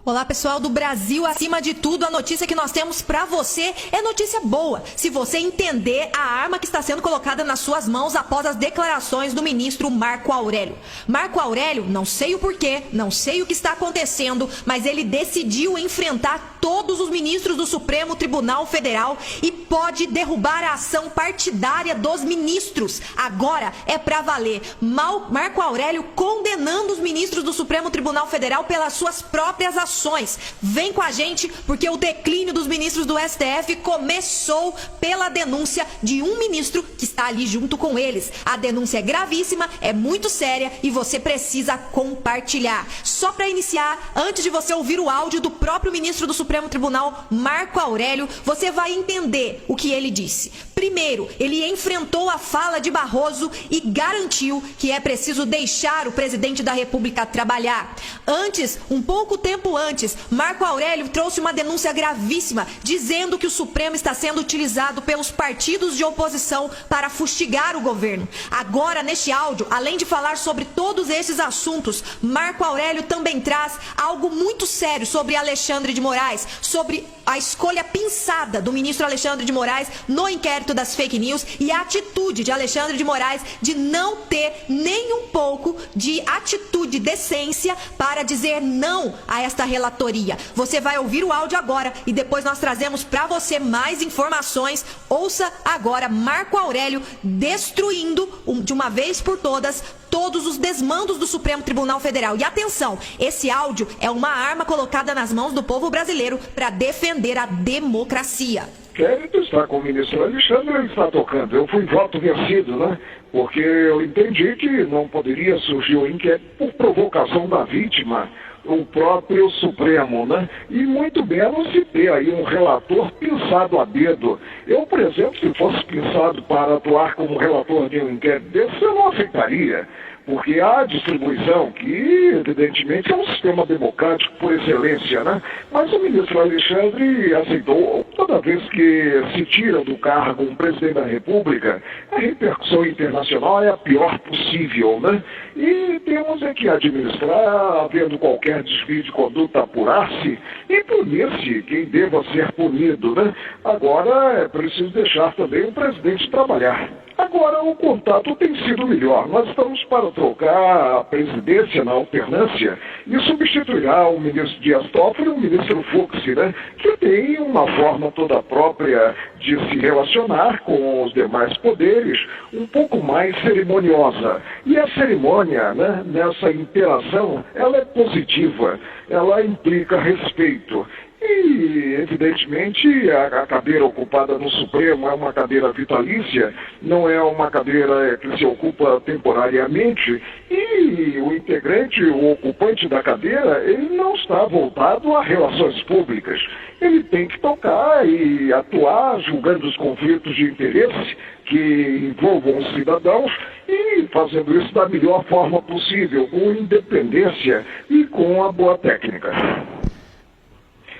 Olá, pessoal do Brasil. Acima de tudo, a notícia que nós temos pra você é notícia boa. Se você entender a arma que está sendo colocada nas suas mãos após as declarações do ministro Marco Aurélio. Marco Aurélio, não sei o porquê, não sei o que está acontecendo, mas ele decidiu enfrentar todos os ministros do Supremo Tribunal Federal e pode derrubar a ação partidária dos ministros. Agora é pra valer. Marco Aurélio condenando os ministros do Supremo Tribunal Federal pelas suas próprias ações. Vem com a gente, porque o declínio dos ministros do STF começou pela denúncia de um ministro que está ali junto com eles. A denúncia é gravíssima, é muito séria e você precisa compartilhar. Só para iniciar, antes de você ouvir o áudio do próprio ministro do Supremo Tribunal, Marco Aurélio, você vai entender o que ele disse. Primeiro, ele enfrentou a fala de Barroso e garantiu que é preciso deixar o presidente da República trabalhar. Antes, um pouco tempo antes, Marco Aurélio trouxe uma denúncia gravíssima, dizendo que o Supremo está sendo utilizado pelos partidos de oposição para fustigar o governo. Agora, neste áudio, além de falar sobre todos esses assuntos, Marco Aurélio também traz algo muito sério sobre Alexandre de Moraes, sobre a escolha pensada do ministro Alexandre de Moraes no inquérito das fake news e a atitude de Alexandre de Moraes de não ter nem um pouco de atitude, decência para dizer não a esta relatoria. Você vai ouvir o áudio agora e depois nós trazemos para você mais informações. Ouça agora Marco Aurélio destruindo de uma vez por todas todos os desmandos do Supremo Tribunal Federal. E atenção, esse áudio é uma arma colocada nas mãos do povo brasileiro para defender a democracia. Inquérito está com o ministro Alexandre, ele está tocando. Eu fui voto vencido, né? Porque eu entendi que não poderia surgir o inquérito por provocação da vítima, o próprio Supremo, né? E muito menos se ter aí um relator pensado a dedo. Eu, por exemplo, se fosse pensado para atuar como relator de um inquérito desse, eu não aceitaria. Porque há distribuição, que evidentemente é um sistema democrático por excelência, né? Mas o ministro Alexandre aceitou. Toda vez que se tira do cargo um presidente da República, a repercussão internacional é a pior possível, né? E temos é que administrar, havendo qualquer desvio de conduta, apurar-se e punir-se quem deva ser punido, né? Agora é preciso deixar também o presidente trabalhar. Agora, o contato tem sido melhor. Nós estamos para trocar a presidência na alternância e substituirá o ministro Dias Toffoli e o ministro Fux, né? Que tem uma forma toda própria de se relacionar com os demais poderes, um pouco mais cerimoniosa. E a cerimônia, né, nessa interação, ela é positiva, ela implica respeito. E, evidentemente, a cadeira ocupada no Supremo é uma cadeira vitalícia, não é uma cadeira que se ocupa temporariamente, e o integrante, o ocupante da cadeira, ele não está voltado a relações públicas. Ele tem que tocar e atuar julgando os conflitos de interesse que envolvam os cidadãos e fazendo isso da melhor forma possível, com independência e com a boa técnica.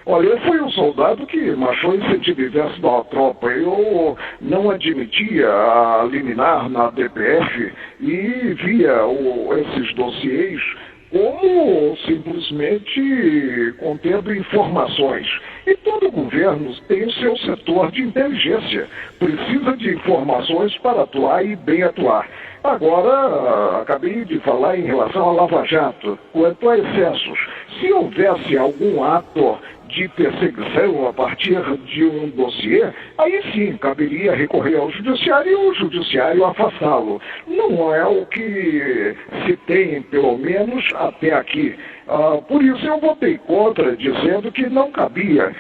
Olha, eu fui um soldado que marchou em sentido inverso da tropa. Eu não admitia a liminar na DPF e via esses dossiês como simplesmente contendo informações. E todo governo tem o seu setor de inteligência. Precisa de informações para atuar e bem atuar. Agora, acabei de falar em relação à Lava Jato. Quanto a excessos, se houvesse algum ato de perseguição a partir de um dossiê, aí sim caberia recorrer ao judiciário e o judiciário afastá-lo. Não é o que se tem, pelo menos até aqui. Por isso eu votei contra, dizendo que não cabia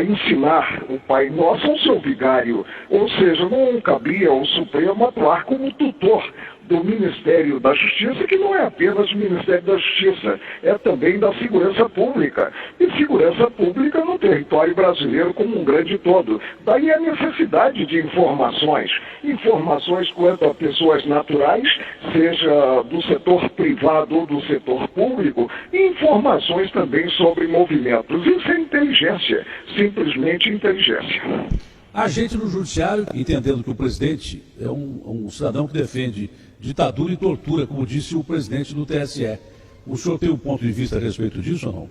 ensinar o Pai Nosso ao seu vigário, ou seja, não cabia ao Supremo atuar como tutor do Ministério da Justiça, que não é apenas o Ministério da Justiça, é também da Segurança Pública. E segurança pública no território brasileiro como um grande todo. Daí a necessidade de informações. Informações quanto a pessoas naturais, seja do setor privado ou do setor público, e informações também sobre movimentos. Isso é inteligência, simplesmente inteligência. A gente no judiciário, entendendo que o presidente é um cidadão que defende ditadura e tortura, como disse o presidente do TSE. O senhor tem um ponto de vista a respeito disso ou não?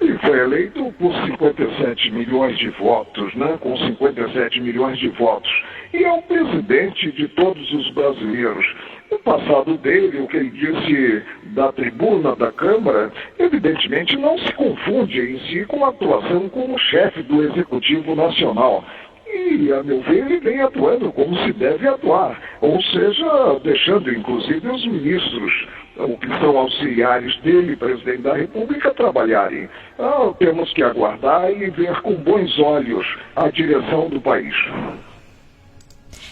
ele foi eleito por 57 milhões de votos, né? Com 57 milhões de votos. E é o presidente de todos os brasileiros. O passado dele, o que ele disse da tribuna da Câmara, evidentemente não se confunde em si com a atuação como chefe do Executivo Nacional. E, a meu ver, ele vem atuando como se deve atuar, ou seja, deixando inclusive os ministros, o que são auxiliares dele, presidente da República, trabalharem. Temos que aguardar e ver com bons olhos a direção do país.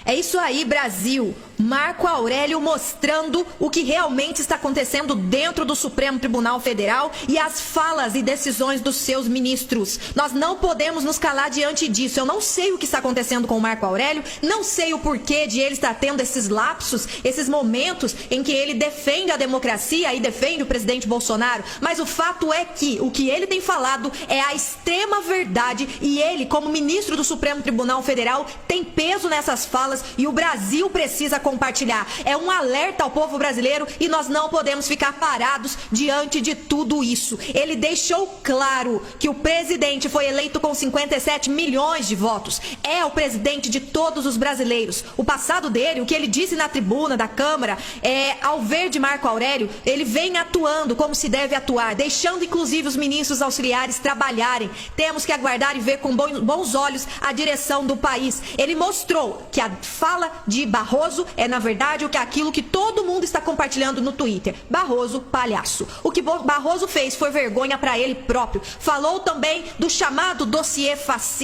É isso aí, Brasil. Marco Aurélio mostrando o que realmente está acontecendo dentro do Supremo Tribunal Federal e as falas e decisões dos seus ministros. Nós não podemos nos calar diante disso. Eu não sei o que está acontecendo com o Marco Aurélio, não sei o porquê de ele estar tendo esses lapsos, esses momentos em que ele defende a democracia e defende o presidente Bolsonaro, mas o fato é que o que ele tem falado é a extrema verdade e ele, como ministro do Supremo Tribunal Federal, tem peso nessas falas e o Brasil precisa compartilhar. É um alerta ao povo brasileiro e nós não podemos ficar parados diante de tudo isso. Ele deixou claro que o presidente foi eleito com 57 milhões de votos. É o presidente de todos os brasileiros. O passado dele, o que ele disse na tribuna da Câmara, ao ver de Marco Aurélio, ele vem atuando como se deve atuar, deixando inclusive os ministros auxiliares trabalharem. Temos que aguardar e ver com bons olhos a direção do país. Ele mostrou que a fala de Barroso é, na verdade, aquilo que todo mundo está compartilhando no Twitter. Barroso, palhaço. O que Barroso fez foi vergonha para ele próprio. Falou também do chamado dossiê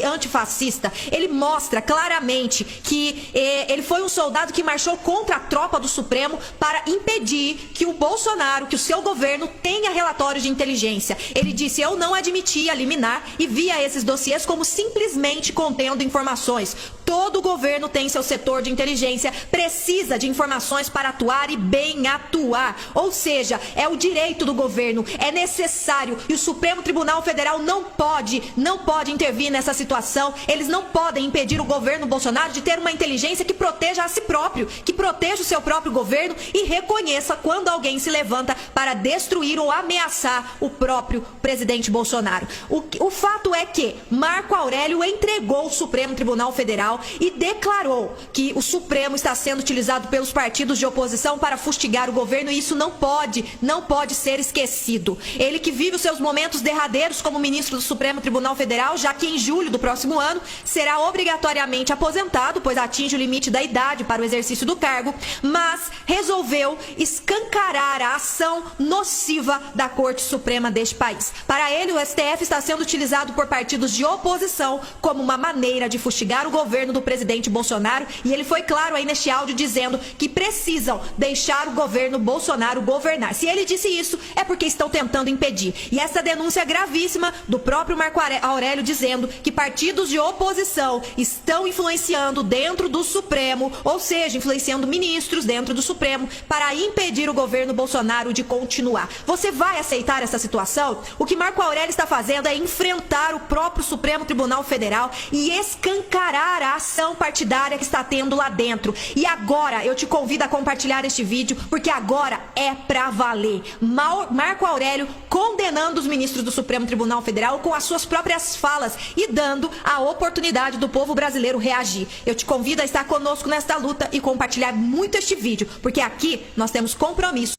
antifascista. Ele mostra claramente que ele foi um soldado que marchou contra a tropa do Supremo para impedir que o Bolsonaro, que o seu governo, tenha relatórios de inteligência. Ele disse: eu não admitia liminar e via esses dossiês como simplesmente contendo informações. Todo governo tem seu setor de inteligência, precisa de informações para atuar e bem atuar. Ou seja, é o direito do governo, é necessário e o Supremo Tribunal Federal não pode intervir nessa situação. Eles não podem impedir o governo Bolsonaro de ter uma inteligência que proteja a si próprio, que proteja o seu próprio governo e reconheça quando alguém se levanta para destruir ou ameaçar o próprio presidente Bolsonaro. O fato é que Marco Aurélio entregou o Supremo Tribunal Federal e declarou que o Supremo está sendo utilizado pelos partidos de oposição para fustigar o governo e isso não pode ser esquecido. Ele que vive os seus momentos derradeiros como ministro do Supremo Tribunal Federal, já que em julho do próximo ano será obrigatoriamente aposentado, pois atinge o limite da idade para o exercício do cargo, mas resolveu escancarar a ação nociva da Corte Suprema deste país. Para ele, o STF está sendo utilizado por partidos de oposição como uma maneira de fustigar o governo do presidente Bolsonaro e ele foi claro aí neste áudio dizendo que precisam deixar o governo Bolsonaro governar. Se ele disse isso, é porque estão tentando impedir. E essa denúncia é gravíssima do próprio Marco Aurélio dizendo que partidos de oposição estão influenciando dentro do Supremo, ou seja, influenciando ministros dentro do Supremo para impedir o governo Bolsonaro de continuar. Você vai aceitar essa situação? O que Marco Aurélio está fazendo é enfrentar o próprio Supremo Tribunal Federal e escancarar a ação partidária que está tendo lá dentro. E agora eu te convido a compartilhar este vídeo, porque agora é pra valer. Marco Aurélio condenando os ministros do Supremo Tribunal Federal com as suas próprias falas e dando a oportunidade do povo brasileiro reagir. Eu te convido a estar conosco nesta luta e compartilhar muito este vídeo, porque aqui nós temos compromisso.